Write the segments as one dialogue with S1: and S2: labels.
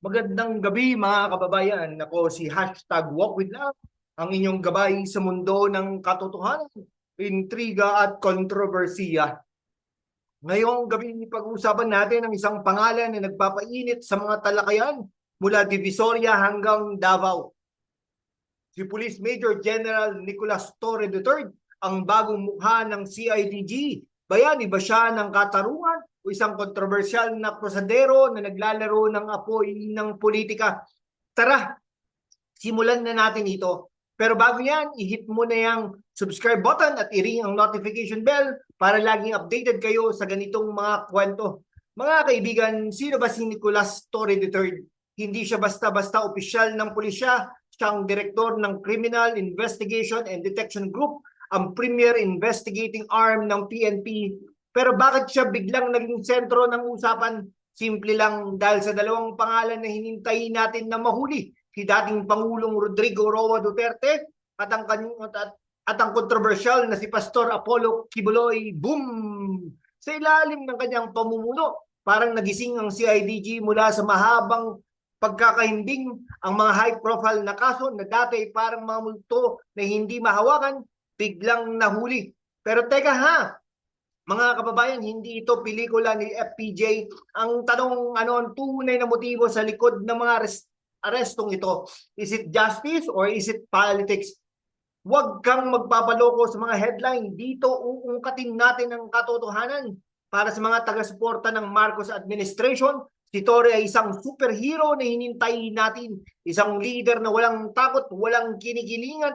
S1: Magandang gabi mga kababayan. Ako si #WalkWithLove, ang inyong gabay sa mundo ng katotohanan, intriga at kontrobersiya. Ngayong gabi pag-uusapan natin ang isang pangalan na nagpapainit sa mga talakayan mula Divisoria hanggang Davao. Si Police Major General Nicolas Torre III, ang bagong mukha ng CIDG. Bayani ba siya ng katarungan o isang kontrobersyal na prosadero na naglalaro ng apoy ng politika? Tara, simulan na natin ito. Pero bago yan, i-hit mo na yung subscribe button at i-ring ang notification bell para laging updated kayo sa ganitong mga kwento. Mga kaibigan, sino ba si Nicolas Torre III? Hindi siya basta-basta opisyal ng pulisya, siyang direktor ng Criminal Investigation and Detection Group, ang premier investigating arm ng PNP. Pero bakit siya biglang naging sentro ng usapan? Simple lang, dahil sa dalawang pangalan na hinintay natin na mahuli, si dating Pangulong Rodrigo Roa Duterte at ang kontrobersyal na si Pastor Apollo Kibuloy. Boom! Sa ilalim ng kanyang pamumuno, parang nagising ang CIDG mula sa mahabang pagkakahimbing. Ang mga high-profile na kaso na dati parang mga multo na hindi mahawakan, biglang nahuli. Pero teka ha, mga kababayan, hindi ito pelikula ni FPJ. Ang tanong, ano ang tunay na motibo sa likod ng mga arestong ito? Is it justice or is it politics? Huwag kang magpapaloko sa mga headline. Dito uungkatin natin ang katotohanan. Para sa mga taga-suporta ng Marcos administration, si Torre ay isang superhero na hinintay natin. Isang leader na walang takot, walang kinikilingan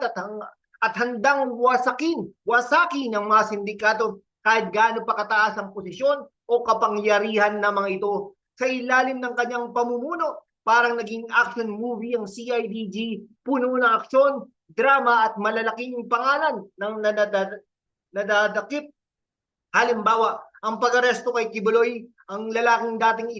S1: at handang wasaki ng mga sindikato kahit gaano pa kataas ang posisyon o kapangyarihan ng mga ito. Sa ilalim ng kanyang pamumuno, parang naging action movie ang CIDG, puno ng aksyon, drama at malalaking pangalan ng nadadakip. Halimbawa, ang pag-aresto kay Kibuloy, ang lalaking dating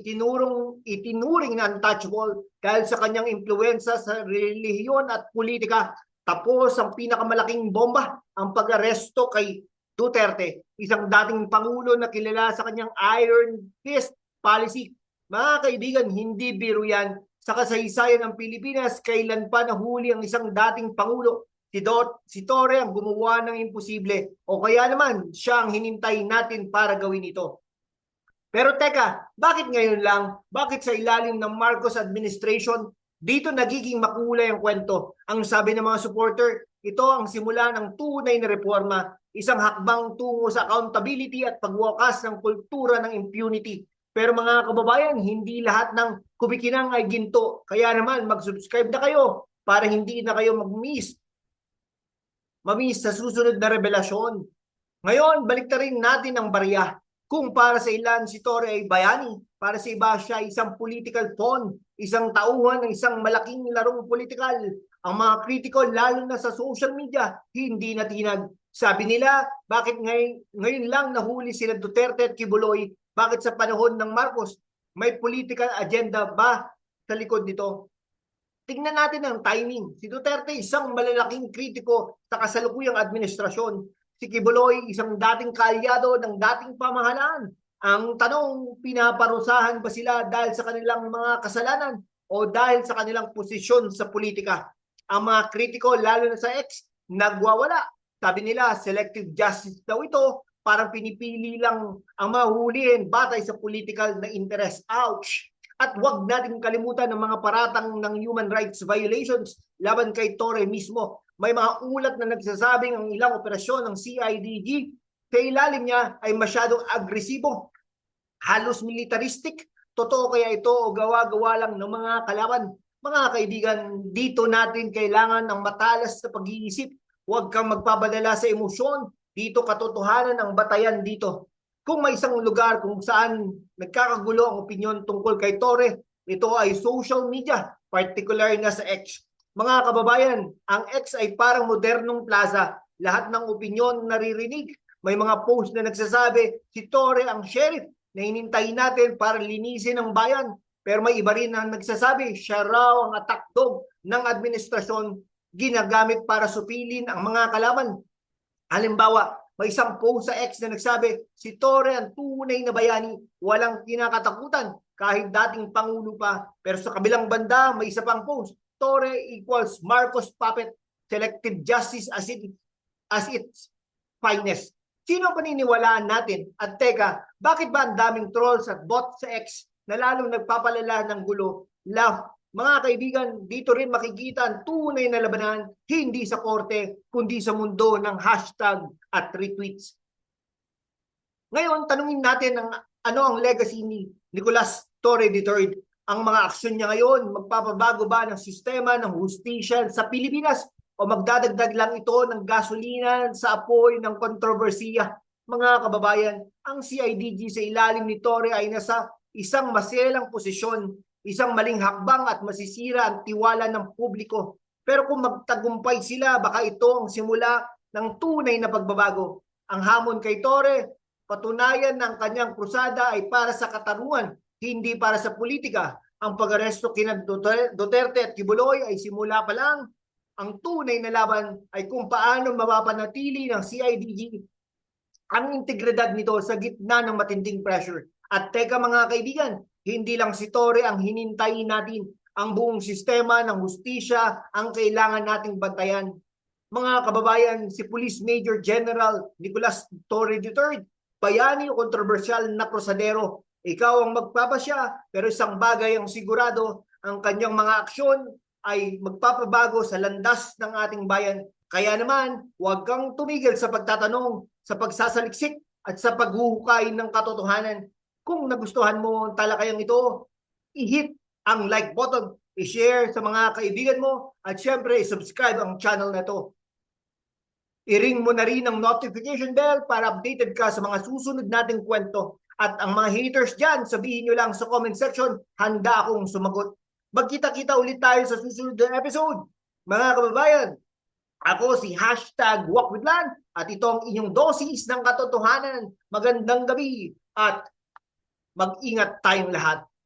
S1: itinuring na untouchable dahil sa kanyang impluensya sa relihiyon at politika. Tapos ang pinakamalaking bomba, ang pag-aresto kay Duterte, isang dating pangulo na kilala sa kanyang iron fist policy. Mga kaibigan, hindi biro yan. Sa kasaysayan ng Pilipinas, kailan pa nahuli ang isang dating pangulo? Si Torre ang gumawa ng imposible, o kaya naman siya ang hinintay natin para gawin ito. Pero teka, bakit ngayon lang? Bakit sa ilalim ng Marcos administration, dito nagiging makulay ang kwento? Ang sabi ng mga supporter, ito ang simula ng tunay na reforma, isang hakbang tungo sa accountability at pagwakas ng kultura ng impunity. Pero mga kababayan, hindi lahat ng kumikinang ay ginto. Kaya naman, mag-subscribe na kayo para hindi na kayo mamiss sa susunod na revelasyon. Ngayon, balik na rin natin ang barya. Kung para sa ilan si Torre ay bayani, para sa iba siya isang political pawn, isang tauhan ng isang malaking larong politikal. Ang mga kritiko, lalo na sa social media, hindi natinag. Sabi nila, bakit ngayon lang nahuli sila Duterte at Kibuloy? Bakit sa panahon ng Marcos? May political agenda ba sa likod nito? Tingnan natin ang timing. Si Duterte, isang malalaking kritiko sa kasalukuyang administrasyon. Si Kibuloy, isang dating kaalyado ng dating pamahalaan. Ang tanong, pinaparusahan ba sila dahil sa kanilang mga kasalanan o dahil sa kanilang posisyon sa politika? Ang mga kritiko, lalo na sa X, nagwawala. Sabi nila, selective justice daw ito, parang pinipili lang ang mahuhulihin batay sa political na interest. Ouch! At huwag natin kalimutan ang mga paratang ng human rights violations laban kay Torre mismo. May mga ulat na nagsasabing ang ilang operasyon ng CIDG sa ilalim niya ay masyadong agresibo, halos militaristic. Totoo kaya ito o gawa-gawa lang ng mga kalaban? Mga kaibigan, dito natin kailangan ng matalas na pag-iisip. Huwag kang magpapadala sa emosyon. Dito katotohanan ang batayan dito. Kung may isang lugar kung saan nagkakagulo ang opinyon tungkol kay Torre, ito ay social media, particular na sa X. Mga kababayan, ang X ay parang modernong plaza. Lahat ng opinyon naririnig. May mga post na nagsasabi, si Torre ang sheriff na hinintay natin para linisin ang bayan. Pero may iba rin na nagsasabi, siya raw ang attack dog ng administrasyon, ginagamit para supilin ang mga kalaban. Halimbawa, may isang post sa X na nagsabi, si Torre ang tunay na bayani, walang kinakatakutan kahit dating Pangulo pa. Pero sa kabilang banda, may isa pang post, Torre equals Marcos puppet, selective justice as its finest. Sino ang paniniwalaan natin? At teka, bakit ba ang daming trolls at bots sa X na lalong nagpapalala ng gulo? Mga kaibigan, dito rin makikita ang tunay na labanan, hindi sa korte, kundi sa mundo ng hashtag at retweets. Ngayon, tanungin natin ano ang legacy ni Nicolas Torre III. Ang mga aksyon niya ngayon, magpapabago ba ng sistema ng hustisya sa Pilipinas o magdadagdag lang ito ng gasolina sa apoy ng kontrobersiya? Mga kababayan, ang CIDG sa ilalim ni Torre ay nasa isang maselang posisyon, isang maling hakbang at masisira ang tiwala ng publiko. Pero kung magtagumpay sila, baka ito ang simula ng tunay na pagbabago. Ang hamon kay Torre, patunayan na ang kanyang krusada ay para sa katarungan, hindi para sa politika. Ang pag-aresto kina Duterte at Kibuloy ay simula pa lang. Ang tunay na laban ay kung paano mapapanatili ng CIDG ang integridad nito sa gitna ng matinding pressure. At teka mga kaibigan, hindi lang si Torre ang hinintayin natin, ang buong sistema ng hustisya ang kailangan nating bantayan. Mga kababayan, si Police Major General Nicolas Torre III, bayani o kontrobersyal na prosadero. Ikaw ang magpapasya, pero isang bagay ang sigurado, ang kanyang mga aksyon ay magpapabago sa landas ng ating bayan. Kaya naman, huwag kang tumigil sa pagtatanong, sa pagsasaliksik at sa paghuhukay ng katotohanan. Kung nagustuhan mo ang talakayang ito, i-hit ang like button, i-share sa mga kaibigan mo, at syempre, i-subscribe ang channel na ito. I-ring mo na rin ang notification bell para updated ka sa mga susunod nating kwento. At ang mga haters dyan, sabihin nyo lang sa comment section, handa akong sumagot. Magkita-kita ulit tayo sa susunod na episode. Mga kababayan, ako si #WalkWithLan at ito ang inyong dosis ng katotohanan. Magandang gabi at mag-ingat tayong lahat.